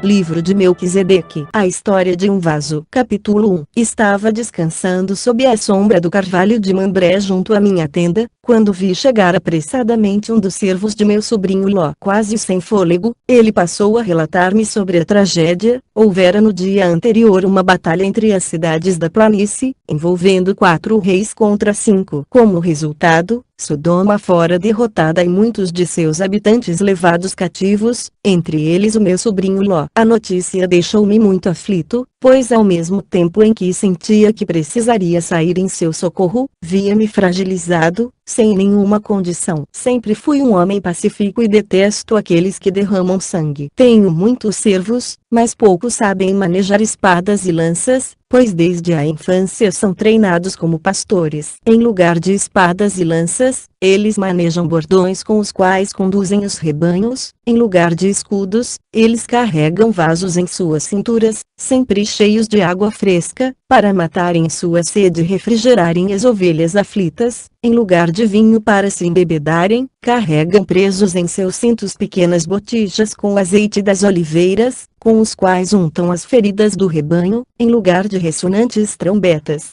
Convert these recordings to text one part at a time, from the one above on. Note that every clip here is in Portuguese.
Livro de Melquisedeque. A história de um vaso. Capítulo 1. Estava descansando sob a sombra do carvalho de Mambré junto à minha tenda, quando vi chegar apressadamente um dos servos de meu sobrinho Ló. Quase sem fôlego, ele passou a relatar-me sobre a tragédia. Houvera no dia anterior uma batalha entre as cidades da planície, envolvendo 4 reis contra 5. Como resultado, Sodoma fora derrotada e muitos de seus habitantes levados cativos, entre eles o meu sobrinho Ló. A notícia deixou-me muito aflito, pois ao mesmo tempo em que sentia que precisaria sair em seu socorro, via-me fragilizado, sem nenhuma condição. Sempre fui um homem pacífico e detesto aqueles que derramam sangue. Tenho muitos servos, mas poucos sabem manejar espadas e lanças, pois desde a infância são treinados como pastores. Em lugar de espadas e lanças, eles manejam bordões com os quais conduzem os rebanhos. Em lugar de escudos, eles carregam vasos em suas cinturas, sempre cheios de água fresca, para matarem sua sede e refrigerarem as ovelhas aflitas. Em lugar de vinho para se embebedarem, carregam presos em seus cintos pequenas botijas com azeite das oliveiras, com os quais untam as feridas do rebanho. Em lugar de ressonantes trombetas,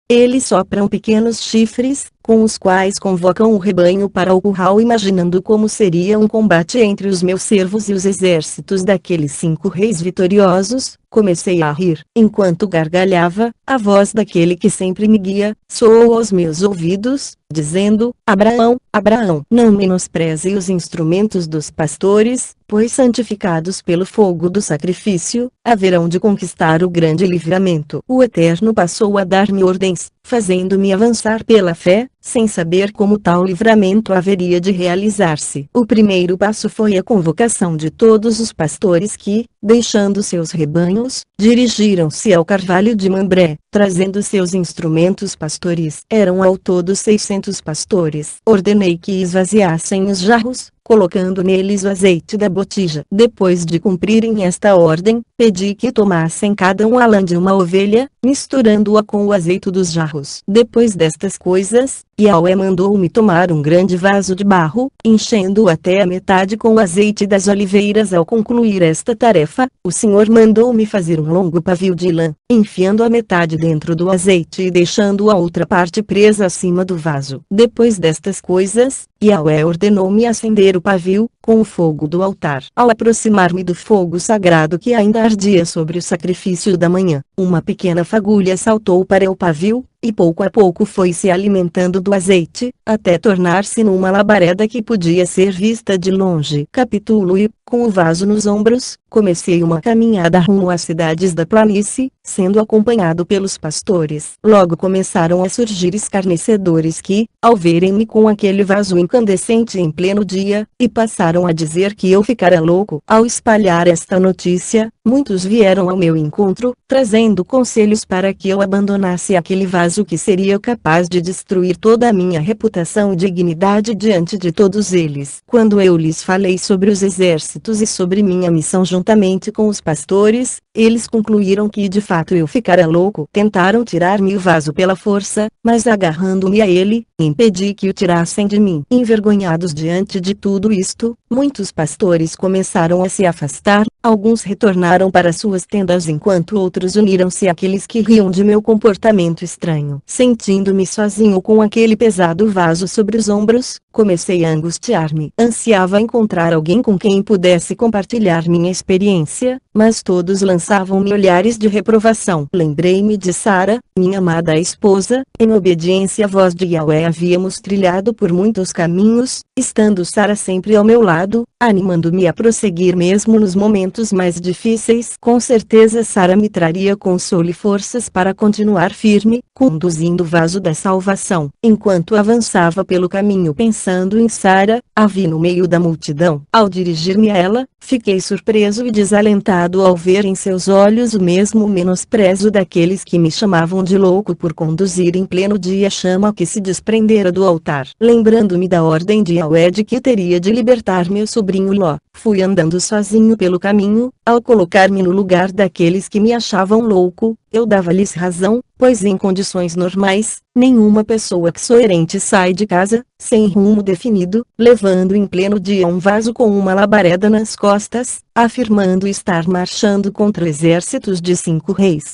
eles sopram pequenos chifres, com os quais convocam o rebanho para o curral, imaginando como seria um combate entre os meus servos e os exércitos daqueles 5 reis vitoriosos. Comecei a rir. Enquanto gargalhava, a voz daquele que sempre me guia soou aos meus ouvidos, dizendo: Abraão, Abraão, não menospreze os instrumentos dos pastores, pois santificados pelo fogo do sacrifício, haverão de conquistar o grande livramento. O Eterno passou a dar-me ordens, fazendo-me avançar pela fé, sem saber como tal livramento haveria de realizar-se. O primeiro passo foi a convocação de todos os pastores que, deixando seus rebanhos, dirigiram-se ao carvalho de Mambré, trazendo seus instrumentos pastoris. Eram ao todo 600 pastores. Ordenei que esvaziassem os jarros, colocando neles o azeite da botija. Depois de cumprirem esta ordem, pedi que tomassem cada um a lã de uma ovelha, misturando-a com o azeite dos jarros. Depois destas coisas, Yahweh mandou-me tomar um grande vaso de barro, enchendo-o até a metade com o azeite das oliveiras. Ao concluir esta tarefa, o Senhor mandou-me fazer um longo pavio de lã, enfiando a metade dentro do azeite e deixando a outra parte presa acima do vaso. Depois destas coisas, Yahweh ordenou-me acender o pavio, com o fogo do altar. Ao aproximar-me do fogo sagrado que ainda ardia sobre o sacrifício da manhã, uma pequena fagulha saltou para o pavio, e pouco a pouco foi se alimentando do azeite, até tornar-se numa labareda que podia ser vista de longe. Capítulo E. Com o vaso nos ombros, comecei uma caminhada rumo às cidades da planície, sendo acompanhado pelos pastores. Logo começaram a surgir escarnecedores que, ao verem-me com aquele vaso incandescente em pleno dia, e passaram a dizer que eu ficara louco. Ao espalhar esta notícia, muitos vieram ao meu encontro, trazendo conselhos para que eu abandonasse aquele vaso que seria capaz de destruir toda a minha reputação e dignidade diante de todos eles. Quando eu lhes falei sobre os exércitos e sobre minha missão juntamente com os pastores, eles concluíram que de fato eu ficara louco. Tentaram tirar-me o vaso pela força, mas agarrando-me a ele, impedi que o tirassem de mim. Envergonhados diante de tudo isto, muitos pastores começaram a se afastar. Alguns retornaram para suas tendas enquanto outros uniram-se àqueles que riam de meu comportamento estranho. Sentindo-me sozinho com aquele pesado vaso sobre os ombros, comecei a angustiar-me. Ansiava encontrar alguém com quem pudesse compartilhar minha experiência, mas todos lançavam-me olhares de reprovação. Lembrei-me de Sara, minha amada esposa. Em obediência à voz de Yahweh havíamos trilhado por muitos caminhos, estando Sara sempre ao meu lado, animando-me a prosseguir mesmo nos momentos mais difíceis. Com certeza Sara me traria consolo e forças para continuar firme, conduzindo o vaso da salvação. Enquanto avançava pelo caminho pensando em Sara, a vi no meio da multidão. Ao dirigir-me a ela, fiquei surpreso e desalentado ao ver em seus olhos o mesmo menosprezo daqueles que me chamavam de louco por conduzir em pleno dia a chama que se desprendera do altar. Lembrando-me da ordem de Yahweh de que teria de libertar meu sobrinho Ló, fui andando sozinho pelo caminho. Ao colocar-me no lugar daqueles que me achavam louco, Eu dava-lhes razão, pois em condições normais, nenhuma pessoa coerente sai de casa, sem rumo definido, levando em pleno dia um vaso com uma labareda nas costas, afirmando estar marchando contra exércitos de 5 reis.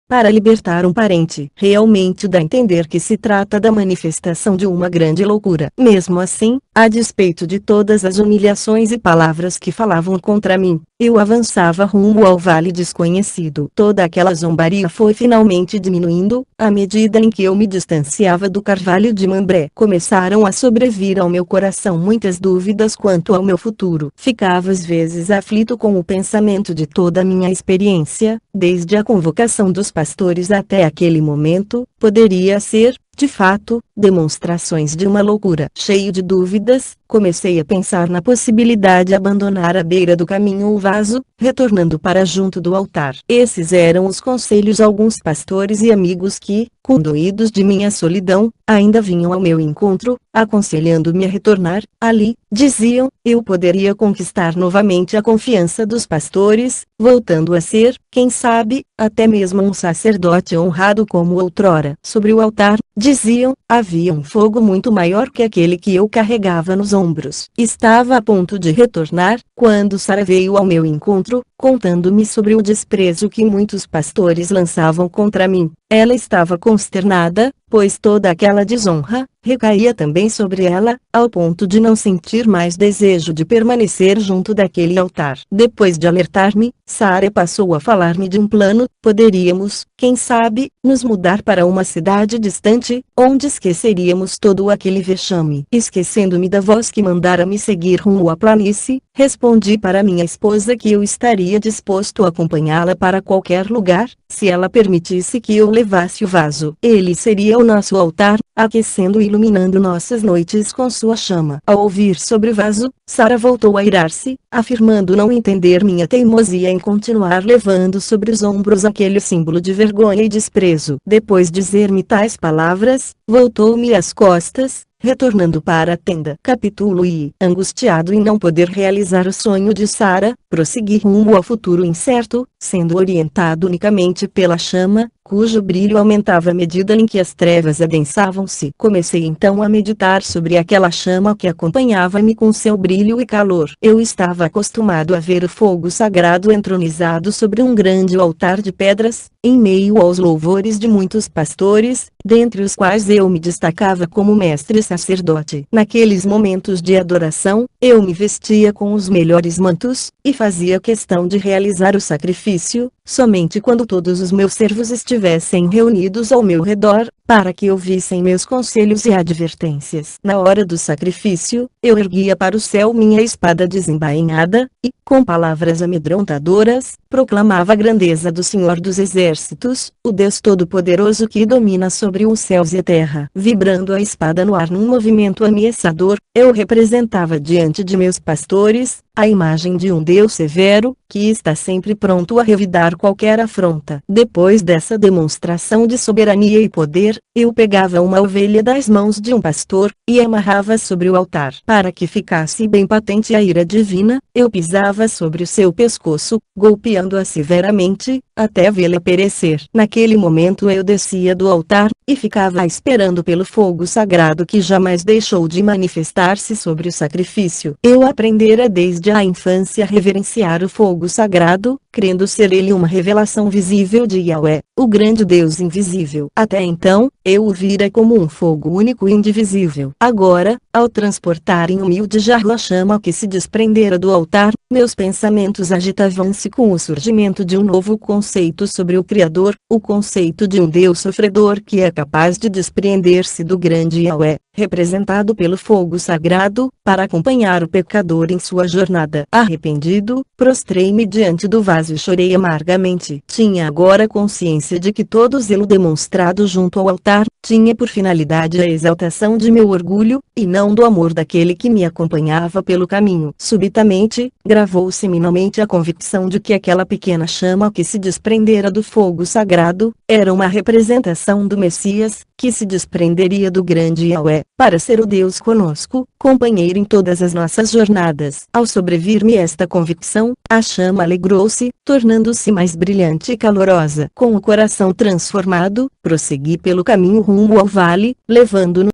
Para libertar um parente, realmente dá a entender que se trata da manifestação de uma grande loucura. Mesmo assim, a despeito de todas as humilhações e palavras que falavam contra mim, eu avançava rumo ao vale desconhecido. Toda aquela zombaria foi finalmente diminuindo, à medida em que eu me distanciava do Carvalho de Mambré. Começaram a sobrevir ao meu coração muitas dúvidas quanto ao meu futuro. Ficava às vezes aflito com o pensamento de toda a minha experiência, desde a convocação dos pastores até aquele momento, poderia ser, de fato, demonstrações de uma loucura. Cheio de dúvidas, comecei a pensar na possibilidade de abandonar à beira do caminho o vaso, retornando para junto do altar. Esses eram os conselhos de alguns pastores e amigos que, condoídos de minha solidão, ainda vinham ao meu encontro, aconselhando-me a retornar. Ali, diziam, eu poderia conquistar novamente a confiança dos pastores, voltando a ser, quem sabe, até mesmo um sacerdote honrado como outrora. Sobre o altar, diziam, havia um fogo muito maior que aquele que eu carregava nos ombros. Estava a ponto de retornar, quando Sara veio ao meu encontro, contando-me sobre o desprezo que muitos pastores lançavam contra mim. Ela estava consternada, pois toda aquela desonra recaía também sobre ela, ao ponto de não sentir mais desejo de permanecer junto daquele altar. Depois de alertar-me, Sara passou a falar-me de um plano. Poderíamos, quem sabe, nos mudar para uma cidade distante, onde esqueceríamos todo aquele vexame. Esquecendo-me da voz que mandara me seguir rumo à planície, respondi para minha esposa que eu estaria disposto a acompanhá-la para qualquer lugar, se ela permitisse que eu levasse o vaso. Ele seria o nosso altar, aquecendo e iluminando nossas noites com sua chama. Ao ouvir sobre o vaso, Sara voltou a irar-se, afirmando não entender minha teimosia em continuar levando sobre os ombros aquele símbolo de vergonha e desprezo. Depois de dizer-me tais palavras, voltou-me às costas, retornando para a tenda. Capítulo I. Angustiado em não poder realizar o sonho de Sara, prossegui rumo ao futuro incerto, sendo orientado unicamente pela chama, cujo brilho aumentava à medida em que as trevas adensavam-se. Comecei então a meditar sobre aquela chama que acompanhava-me com seu brilho e calor. Eu estava acostumado a ver o fogo sagrado entronizado sobre um grande altar de pedras, em meio aos louvores de muitos pastores, dentre os quais eu me destacava como mestre sacerdote. Naqueles momentos de adoração, eu me vestia com os melhores mantos, e fazia questão de realizar o sacrifício, somente quando todos os meus servos estivessem reunidos ao meu redor, para que ouvissem meus conselhos e advertências. Na hora do sacrifício, eu erguia para o céu minha espada desembainhada, e, com palavras amedrontadoras, proclamava a grandeza do Senhor dos Exércitos, o Deus Todo-Poderoso que domina sobre os céus e a terra. Vibrando a espada no ar num movimento ameaçador, eu representava diante de meus pastores, a imagem de um Deus severo, que está sempre pronto a revidar qualquer afronta. Depois dessa demonstração de soberania e poder, eu pegava uma ovelha das mãos de um pastor, e amarrava sobre o altar. Para que ficasse bem patente a ira divina, eu pisava sobre o seu pescoço, golpeando-a severamente, até vê-la perecer. Naquele momento eu descia do altar, e ficava esperando pelo fogo sagrado que jamais deixou de manifestar-se sobre o sacrifício. Eu aprendera desde a infância a reverenciar o fogo sagrado, crendo ser ele uma revelação visível de Yahweh, o grande Deus invisível. Até então, eu o vira como um fogo único e indivisível. Agora, ao transportar em humilde jarro a chama que se desprendera do altar, meus pensamentos agitavam-se com o surgimento de um novo conceito sobre o Criador, o conceito de um Deus sofredor que é capaz de despreender-se do grande Yahweh, representado pelo fogo sagrado, para acompanhar o pecador em sua jornada. Arrependido, prostrei-me diante do vaso e chorei amargamente. Tinha agora consciência de que todo o zelo demonstrado junto ao altar, tinha por finalidade a exaltação de meu orgulho, e não do amor daquele que me acompanhava pelo caminho. Subitamente, gravou-se-me na mente a convicção de que aquela pequena chama que se desprendera do fogo sagrado, Era uma representação do Messias, que se desprenderia do grande Yahweh, para ser o Deus conosco, companheiro em todas as nossas jornadas. Ao sobrevir-me esta convicção, a chama alegrou-se, tornando-se mais brilhante e calorosa. Com o coração transformado, prossegui pelo caminho rumo ao vale, levando no